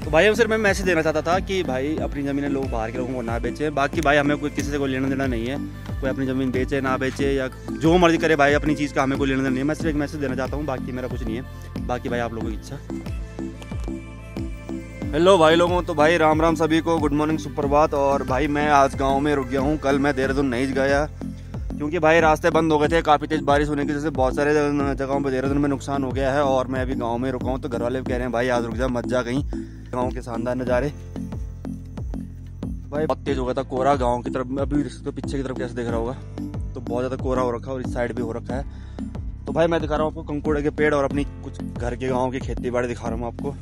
तो भाई हम सिर्फ मैं मैसेज देना चाहता था कि भाई अपनी ज़मीनें लोग बाहर के लोगों को ना बेचें। बाकी भाई हमें कोई किसी से कोई लेना देना नहीं है, कोई अपनी ज़मीन बेचे ना बेचे या जो मर्जी करे भाई, अपनी चीज़ का हमें कोई लेना देना नहीं है। मैं सिर्फ एक मैसेज देना चाहता हूँ, बाकी मेरा कुछ नहीं है। बाकी भाई आप लोगों की इच्छा। हेलो भाई लोगों, तो भाई राम राम सभी को, गुड मॉर्निंग, सुप्रभात। और भाई मैं आज गाँव में रुक गया हूँ। कल मैं देहरादून नहीं गया क्योंकि भाई रास्ते बंद हो गए थे, काफ़ी तेज़ बारिश होने की वजह से बहुत सारे जगहों पर देहरादून में नुकसान हो गया है। और मैं अभी गांव में रुका हूँ, तो घर वाले कह रहे हैं भाई आज रुक जा, मत जा कहीं। गांव के शानदार नज़ारे भाई, बहुत तेज़ हो गया था कोहरा गांव की तरफ। अभी तो पीछे की तरफ कैसे दिख रहा होगा, तो बहुत ज़्यादा कोहरा हो रखा है और इस साइड भी हो रखा है। तो भाई मैं दिखा रहा हूँ आपको कंकोड़े के पेड़ और अपनी कुछ घर के गाँव की खेती बाड़ी दिखा रहा हूँ आपको।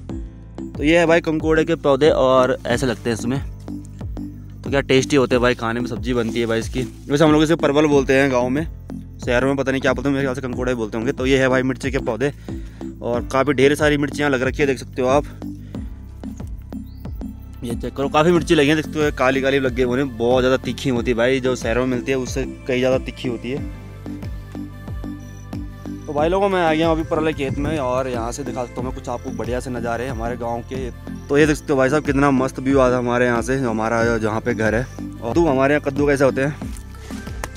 तो ये है भाई कंकोड़े के पौधे और ऐसे लगते हैं इसमें। तो क्या टेस्टी होते हैं भाई, खाने में सब्जी बनती है भाई इसकी। वैसे हम लोग इसे परवल बोलते हैं गांव में, शहरों में पता नहीं क्या बोलते हैं, मेरे ख्याल से कंकोड़े बोलते होंगे। तो ये है भाई मिर्ची के पौधे और काफ़ी ढेर सारी मिर्चियाँ लग रखी है, देख सकते हो आप। ये चेक करो, काफ़ी मिर्ची लगी है, देख सकते हो, काली काली लग गई होने, बहुत ज़्यादा तीखी होती है भाई। जो शहरों में मिलती है उससे कई ज़्यादा तीखी होती है। तो भाई लोगों मैं आ गया हूँ अभी परले खेत में और यहाँ से दिखा सकता हूँ मैं कुछ आपको बढ़िया से नज़ारे हमारे गांव के। तो ये देख सकते हो भाई साहब, कितना मस्त व्यू आता है हमारे यहाँ से, हमारा जहाँ पे घर है। और कद्दू, हमारे यहाँ कद्दू कैसे होते हैं,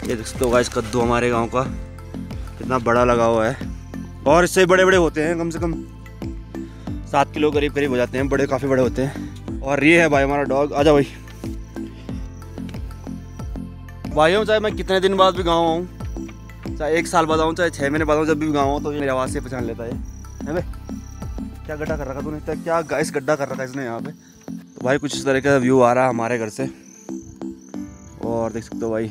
ये देख सकते हो गाइस, कद्दू हमारे गाँव का कितना बड़ा लगा हुआ है। और इससे बड़े बड़े होते हैं, कम से कम 7 किलो करीब करीब हो जाते हैं, बड़े काफ़ी बड़े होते हैं। और ये है भाई हमारा डॉग, आजा भाई। भाइयों चाहे मैं कितने दिन बाद भी गाँव आऊँ, चाहे 1 साल बाद आऊँ, चाहे 6 महीने बाद आऊँ, जब भी गाँव आऊँ तो मेरी आवाज़ से पहचान लेता है भाई। क्या गड्ढा कर रखा तूने, क्या गाइस गड्ढा कर रखा है इसने यहाँ पे। तो भाई कुछ इस तरह का व्यू आ रहा है हमारे घर से, और देख सकते हो भाई।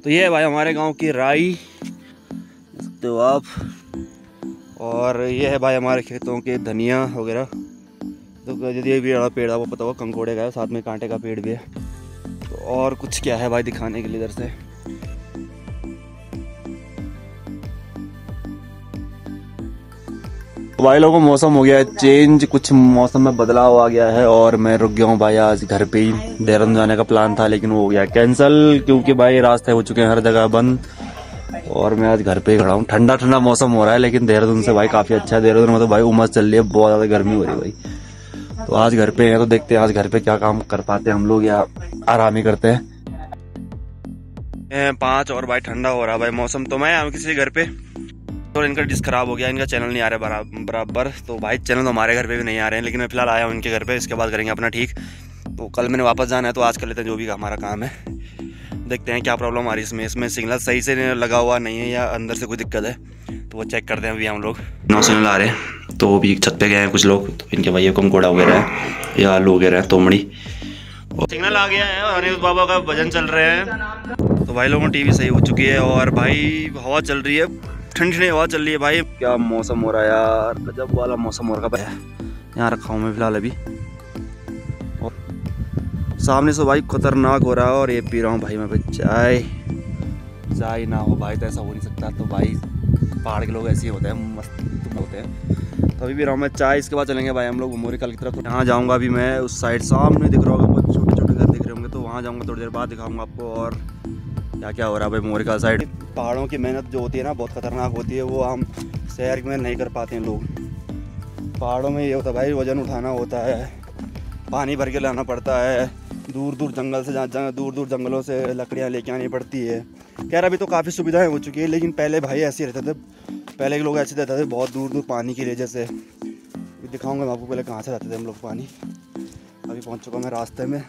तो ये है भाई हमारे गांव की राई, देख सकते हो आप। और ये है भाई हमारे खेतों के धनिया वगैरह। तो यदि भी बड़ा पेड़ है वो पता होगा, कंकोड़े का है, साथ में कांटे का पेड़ भी है। तो और कुछ क्या है भाई दिखाने के लिए इधर से। भाई लोगों मौसम हो गया है चेंज, कुछ मौसम में बदलाव आ गया है और मैं रुक गया हूँ भाई आज घर पे ही। देहरादून जाने का प्लान था लेकिन वो हो गया कैंसिल, क्योंकि भाई रास्ते हो चुके हैं हर जगह बंद और मैं आज घर पे ही खड़ा हूँ। ठंडा ठंडा मौसम हो रहा है लेकिन देहरादून से भाई काफ़ी अच्छा है। देहरादून में तो भाई उमस चल रही है, बहुत ज़्यादा गर्मी हो रही है भाई। तो आज घर पे हैं, तो देखते हैं आज घर पे क्या काम कर पाते हैं हम लोग या आराम ही करते हैं। 5 और भाई ठंडा हो रहा है भाई मौसम। तो मैं किसी घर पे, और इनका डिस्क खराब हो गया, इनका चैनल नहीं आ रहा है बराबर। तो भाई चैनल तो हमारे घर पे भी नहीं आ रहे हैं, लेकिन मैं फिलहाल आया हूँ इनके घर पे, इसके बाद करेंगे अपना ठीक। तो कल मैंने वापस जाना है, तो आज कर लेते हैं जो भी हमारा काम है। देखते हैं क्या प्रॉब्लम आ रही है इसमें सिग्नल सही से लगा हुआ नहीं है या अंदर से कोई दिक्कत है, तो वो चेक करते हैं अभी हम लोग। 9 सिग्नल आ रहे हैं, तो अभी छत पे गए हैं कुछ लोग, तो इनके भाई कंकोड़ा वगैरह है या आलू वगैरह है, तोमड़ी। सिग्नल आ गया है और बाबा का भजन चल रहे हैं। तो भाई लोगों टीवी सही हो चुकी है और भाई हवा चल रही है, ठंडी ठंडी हवा चल रही है भाई। क्या मौसम हो रहा है यार, गजब वाला मौसम हो रहा है। यहाँ रखा हूँ मैं फिलहाल अभी, और सामने से भाई खतरनाक हो रहा है और ये पी रहा हूँ भाई मैं चाय ना हो भाई तो ऐसा हो नहीं सकता। तो भाई पहाड़ के लोग ऐसे ही होते हैं, मस्त होते हैं। तो अभी पी रहा हूँ मैं चाय। इसके बाद चलेंगे भाई हम लोग मोरी कल की तरफ। तो यहाँ जाऊँगा अभी मैं, उस साइड सामने दिख रहा होगा बहुत छोटे छोटे घर दिख रहे होंगे, तो वहाँ जाऊँगा थोड़ी देर बाद, दिखाऊँगा आपको और क्या क्या हो रहा है भाई मोरिका साइड। पहाड़ों की मेहनत जो होती है ना बहुत खतरनाक होती है, वो हम शहर में नहीं कर पाते हैं लोग। पहाड़ों में ये होता है भाई, वजन उठाना होता है, पानी भर के लाना पड़ता है, दूर दूर जंगल से दूर दूर जंगलों से लकड़ियाँ लेके आनी पड़ती है। खैर अभी तो काफ़ी सुविधाएं हो चुकी है, लेकिन पहले भाई ऐसे रहते थे, पहले के लोग ऐसे रहते थे बहुत दूर दूर पानी की वजह से। दिखाऊँगा मैं आपको पहले कहाँ से रहते थे हम लोग पानी। अभी पहुँच चुका मैं रास्ते में,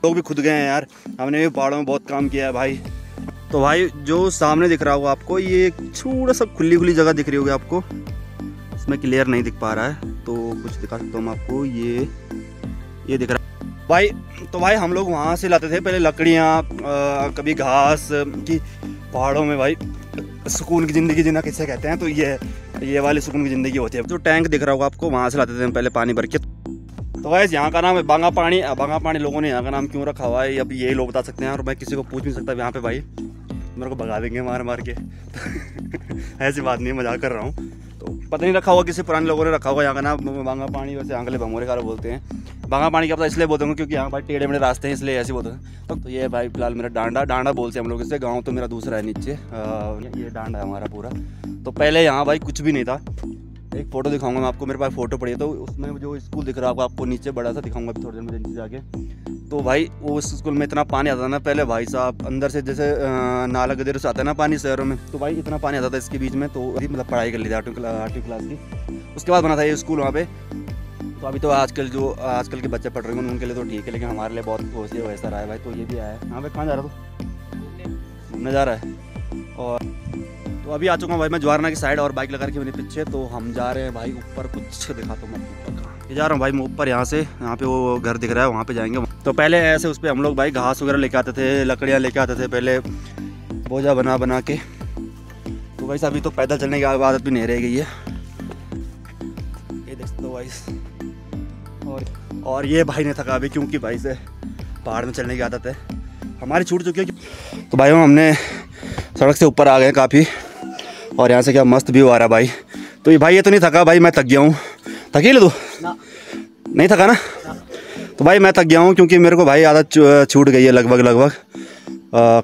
लोग भी खुद गए हैं यार, हमने भी पहाड़ों में बहुत काम किया है भाई। तो भाई जो सामने दिख रहा होगा आपको, ये एक छोटा सा खुली खुली जगह दिख रही होगी आपको, इसमें क्लियर नहीं दिख पा रहा है तो कुछ दिखा सकता हूँ मैं आपको। ये दिख रहा है भाई। तो भाई हम लोग वहाँ से लाते थे पहले लकड़ियाँ, कभी घास की। पहाड़ों में भाई सुकून की ज़िंदगी जीना किसे कहते हैं, तो ये वाली सुकून की ज़िंदगी होती है। जो टैंक दिख रहा होगा आपको, वहाँ से लाते थे हम पहले पानी भर के। तो गाइस यहाँ का नाम है बांगा पानी। बांगा पानी लोगों ने यहाँ का नाम क्यों रखा हुआ है अब यही लोग बता सकते हैं, और मैं किसी को पूछ नहीं सकता यहाँ पे भाई, मेरे को भगा देंगे मार के। ऐसी बात नहीं है, मजाक कर रहा हूँ। तो पता नहीं रखा होगा, किसी पुराने लोगों ने रखा होगा यहाँ का नाम बांगा पानी, वैसे आंकले भमोरे का बोलते हैं। भांगा पानी क्या पता इसलिए बोलते हैं क्योंकि यहाँ भाई टेढ़े मेढ़े रास्ते हैं इसलिए ऐसे बोलते हैं। तो ये भाई फिलहाल मेरा डांडा बोलते हैं हम लोग इसे। गाँव तो मेरा दूसरा है नीचे, ये डांडा है हमारा पूरा। तो पहले यहाँ भाई कुछ भी नहीं था। एक फ़ोटो दिखाऊंगा मैं आपको, मेरे पास फ़ोटो पड़ी है। तो उसमें जो स्कूल दिख रहा है आपको नीचे बड़ा सा दिखाऊंगा अभी थोड़ी देर में नीचे जाके। तो भाई वो उस स्कूल में इतना पानी आता था ना पहले भाई साहब, अंदर से जैसे नाला गदेर से आता है ना पानी शहरों में, तो भाई इतना पानी आता था इसके बीच में। तो मतलब पढ़ाई कर ली थी 8वीं क्लास की। उसके बाद बना था ये स्कूल वहाँ पे। तो अभी तो आजकल के बच्चे पढ़ रहे हैं उनके लिए तो ठीक है, लेकिन हमारे लिए बहुत वैसा रहा है भाई। तो ये भी आया है यहाँ पे। कहाँ जा रहा तो घूमने जा रहा है। और तो अभी आ चुका हूँ भाई मैं जवाहरना की साइड और बाइक लगा के मेरे पीछे। तो हम जा रहे हैं भाई ऊपर, कुछ दिखाता हूँ मैं ऊपर कहाँ जा रहा हूँ भाई मैं ऊपर। यहाँ से यहाँ पे वो घर दिख रहा है वहाँ पे जाएंगे। तो पहले ऐसे उस पर हम लोग भाई घास वगैरह लेके आते थे, लकड़ियाँ लेके आते थे पहले बोझा बना के। तो भाई अभी तो पैदल चलने की आदत भी नहीं रह गई है, ये देख सकते हो भाई। और ये भाई ने थका अभी, क्योंकि भाई से पहाड़ में चलने की आदत है हमारी छूट चुकी है। तो भाई हमने सड़क से ऊपर आ गए काफ़ी, और यहाँ से क्या मस्त व्यू आ रहा है भाई। तो ये भाई ये तो नहीं थका भाई, मैं थक गया हूँ। थकी ले तू? नहीं थका ना? तो भाई मैं थक गया हूँ क्योंकि मेरे को भाई आदत छूट गई है लगभग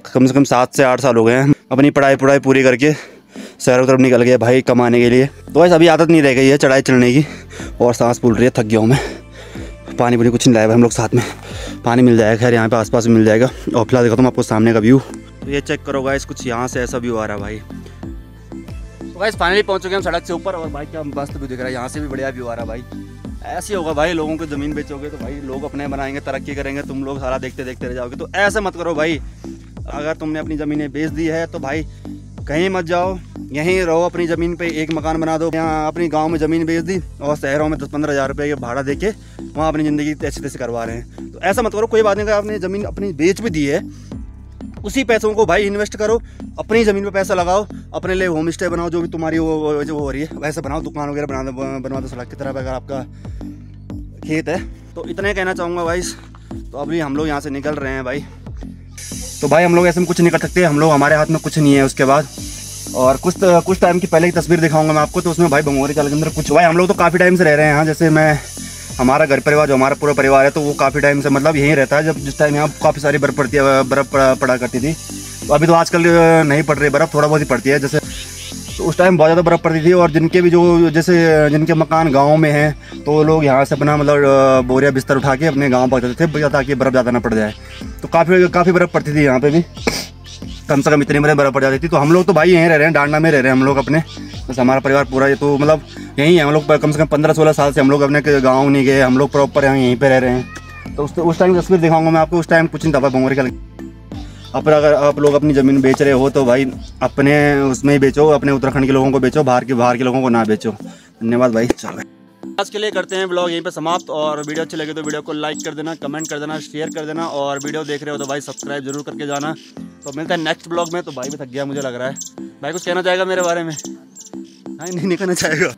कम से कम 7 से 8 साल हो गए हैं अपनी पढ़ाई पूरी करके शहरों की तरफ निकल गए भाई कमाने के लिए। तो भाई अभी आदत नहीं रह गई है चढ़ाई चढ़ने की, और सांस फूल रही है, थक गया हूँ मैं। पानी कुछ नहीं लाया भाई हम लोग साथ में। पानी मिल जाएगा खैर यहाँ पे आसपास में मिल जाएगा। और फिलहाल दिखाता हूँ आपको सामने का व्यू। तो ये चेक करो गाइस, कुछ यहाँ से ऐसा व्यू आ रहा है भाई। तो गाइस फाइनली पहुँच चुके हम सड़क से ऊपर, और भाई क्या मस्त व्यू दिख रहा है, यहाँ से भी बढ़िया व्यू आ रहा है भाई। ऐसे होगा भाई, लोगों को ज़मीन बेचोगे तो भाई लोग अपने बनाएंगे, तरक्की करेंगे, तुम लोग सारा देखते रह जाओगे। तो ऐसे मत करो भाई। अगर तुमने अपनी ज़मीनें बेच दी है तो भाई कहीं मत जाओ, यहीं रहो अपनी ज़मीन पे, एक मकान बना दो। यहाँ अपनी गांव में ज़मीन बेच दी और शहरों में 10-15 हज़ार रुपये के भाड़ा देके वहाँ अपनी ज़िंदगी ऐसे तैसे करवा रहे हैं। तो ऐसा मत करो। कोई बात नहीं, अगर आपने ज़मीन अपनी बेच भी दी है, उसी पैसों को भाई इन्वेस्ट करो, अपनी ज़मीन पे पैसा लगाओ, अपने लिए होम स्टे बनाओ, जो भी तुम्हारी वो जो हो रही है वैसे बनाओ, दुकान वगैरह बनवा दो सड़क की तरफ अगर आपका खेत है। तो इतना ही कहना चाहूँगा भाई। तो अभी हम लोग यहाँ से निकल रहे हैं भाई। तो भाई हम लोग ऐसे में कुछ नहीं कर सकते, हम लोग हमारे हाथ में कुछ नहीं है उसके बाद। और कुछ टाइम की पहले की तस्वीर दिखाऊंगा मैं आपको। तो उसमें भाई बंगोरी चाल के अंदर कुछ भाई हम लोग तो काफ़ी टाइम से रह रहे हैं यहाँ। जैसे मैं हमारा घर परिवार जो हमारा पूरा परिवार है तो वो काफ़ी टाइम से मतलब यहीं रहता है। जब जिस टाइम यहाँ काफ़ी सारी बर्फ़ पड़ती है, बर्फ़ पड़ा करती थी। तो अभी तो आजकल नहीं पड़ रही बर्फ़, थोड़ा बहुत ही पड़ती है। जैसे तो उस टाइम बहुत ज़्यादा बर्फ़ पड़ती थी। और जिनके भी जो जैसे जिनके मकान गाँव में हैं तो लोग यहाँ से अपना मतलब बोरिया बिस्तर उठा के अपने गाँव पहुँच जाते थे ताकि बर्फ़ ज़्यादा ना पड़ जाए। तो काफ़ी बर्फ़ पड़ती थी यहाँ पे भी, कम से कम इतनी बर्फ़ पड़ जाती थी। तो हम लोग तो भाई यहीं रह रहे हैं, डांडा में रह रहे हैं हम लोग अपने। बस हमारा परिवार पूरा ये तो मतलब यहीं है। हम लोग कम से कम 15-16 साल से हम लोग अपने गाँव नहीं गए, हम लोग प्रॉपर यहीं पे रह रहे हैं। तो उस टाइम तस्वीर दिखाऊंगा मैं आपको। उस टाइम कुछ नहीं था भाई बंगोरी का। अगर आप लोग अपनी ज़मीन बेच रहे हो तो भाई अपने उसमें ही बेचो, अपने उत्तराखंड के लोगों को बेचो, बाहर के लोगों को ना बेचो। धन्यवाद भाई। चलो आज के लिए करते हैं ब्लॉग यहीं पे समाप्त। और वीडियो अच्छी लगे तो वीडियो को लाइक कर देना, कमेंट कर देना, शेयर कर देना। और वीडियो देख रहे हो तो भाई सब्सक्राइब जरूर करके जाना। तो मिलता है नेक्स्ट ब्लॉग में। तो भाई भी थक गया मुझे लग रहा है। भाई कुछ कहना चाहेगा मेरे बारे में? नहीं कहना चाहेगा।